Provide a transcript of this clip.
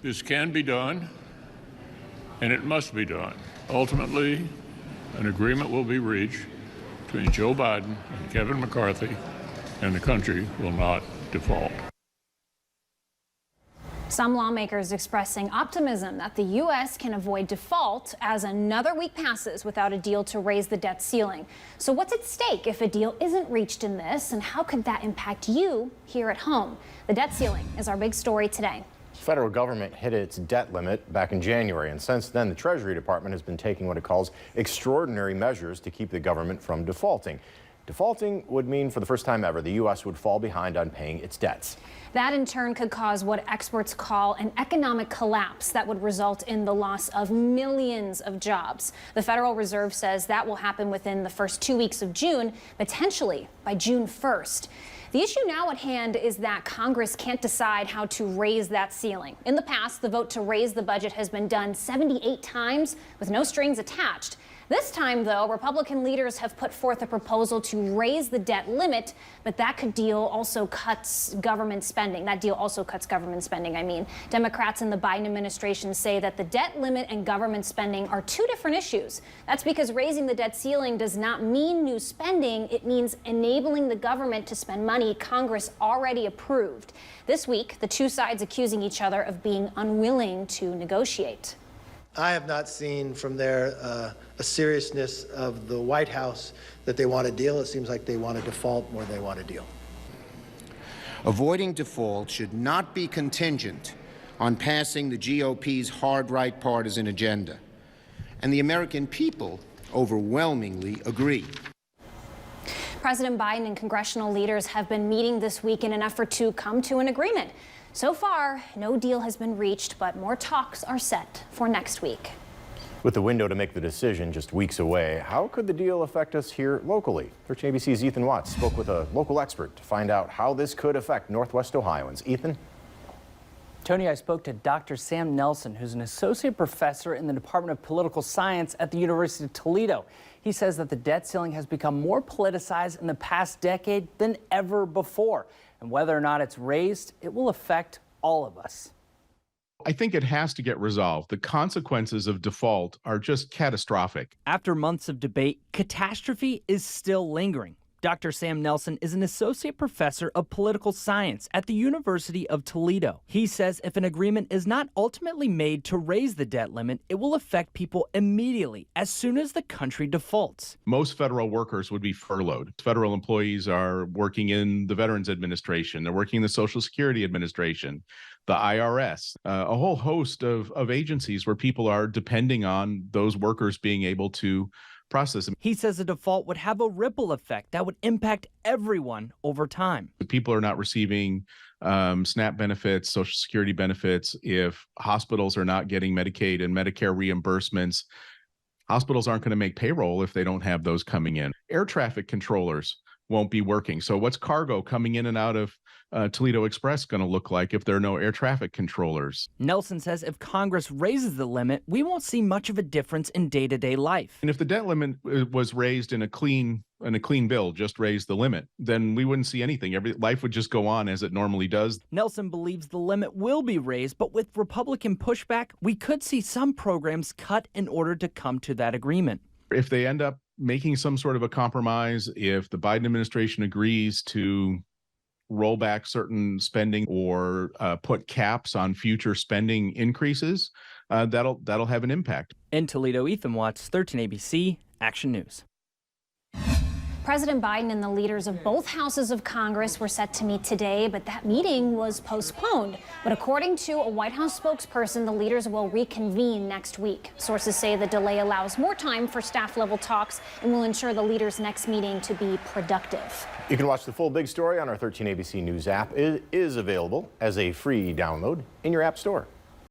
This can be done, and it must be done. Ultimately, an agreement will be reached between Joe Biden and Kevin McCarthy, and the country will not default. Some lawmakers expressing optimism that the U.S. can avoid default as another week passes without a deal to raise the debt ceiling. So what's at stake if a deal isn't reached in this, and how could that impact you here at home? The debt ceiling is our big story today. The federal government hit its debt limit back in January, and since then the Treasury Department has been taking what it calls extraordinary measures to keep the government from defaulting. Defaulting would mean, for the first time ever, the U.S. would fall behind on paying its debts. That in turn could cause what experts call an economic collapse that would result in the loss of millions of jobs. The Federal Reserve says that will happen within the first 2 weeks of June, potentially by June 1st. The issue now at hand is that Congress can't decide how to raise that ceiling. In the past, the vote to raise the budget has been done 78 times with no strings attached. This time, though, Republican leaders have put forth a proposal to raise the debt limit, but that deal also cuts government spending. I mean. Democrats in the Biden administration say that the debt limit and government spending are two different issues. That's because raising the debt ceiling does not mean new spending. It means enabling the government to spend money Congress already approved. This week, the two sides accusing each other of being unwilling to negotiate. I have not seen from there a seriousness of the White House that they want a deal. It seems like they want a default more than they want a deal. Avoiding default should not be contingent on passing the GOP's hard right partisan agenda. And the American people overwhelmingly agree. President Biden and congressional leaders have been meeting this week in an effort to come to an agreement. So far, no deal has been reached, but more talks are set for next week. With the window to make the decision just weeks away, how could the deal affect us here locally? 13 ABC's Ethan Watts spoke with a local expert to find out how this could affect Northwest Ohioans. Ethan? Tony, I spoke to Dr. Sam Nelson, who's an associate professor in the Department of Political Science at the University of Toledo. He says that the debt ceiling has become more politicized in the past decade than ever before. And whether or not it's raised, it will affect all of us. I think it has to get resolved. The consequences of default are just catastrophic. After months of debate, catastrophe is still lingering. Dr. Sam Nelson is an associate professor of political science at the University of Toledo. He says if an agreement is not ultimately made to raise the debt limit, it will affect people immediately as soon as the country defaults. Most federal workers would be furloughed. Federal employees are working in the Veterans Administration. They're working in the Social Security Administration, the IRS, a whole host of agencies where people are depending on those workers being able to process. He says a default would have a ripple effect that would impact everyone over time. If people are not receiving SNAP benefits, Social Security benefits, if hospitals are not getting Medicaid and Medicare reimbursements, hospitals aren't going to make payroll if they don't have those coming in. Air traffic controllers won't be working. So what's cargo coming in and out of Toledo Express going to look like if there are no air traffic controllers? Nelson says if Congress raises the limit, we won't see much of a difference in day-to-day life. And if the debt limit was raised in a clean bill, just raise the limit, then we wouldn't see anything. Life would just go on as it normally does. Nelson believes the limit will be raised, but with Republican pushback, we could see some programs cut in order to come to that agreement. If they end up making some sort of a compromise, if the Biden administration agrees to roll back certain spending or put caps on future spending increases, that'll have an impact. In Toledo, Ethan Watts, 13 ABC, Action News. President Biden and the leaders of both houses of Congress were set to meet today, but that meeting was postponed. But according to a White House spokesperson, the leaders will reconvene next week. Sources say the delay allows more time for staff-level talks and will ensure the leaders' next meeting to be productive. You can watch the full big story on our 13 ABC News app. It is available as a free download in your app store.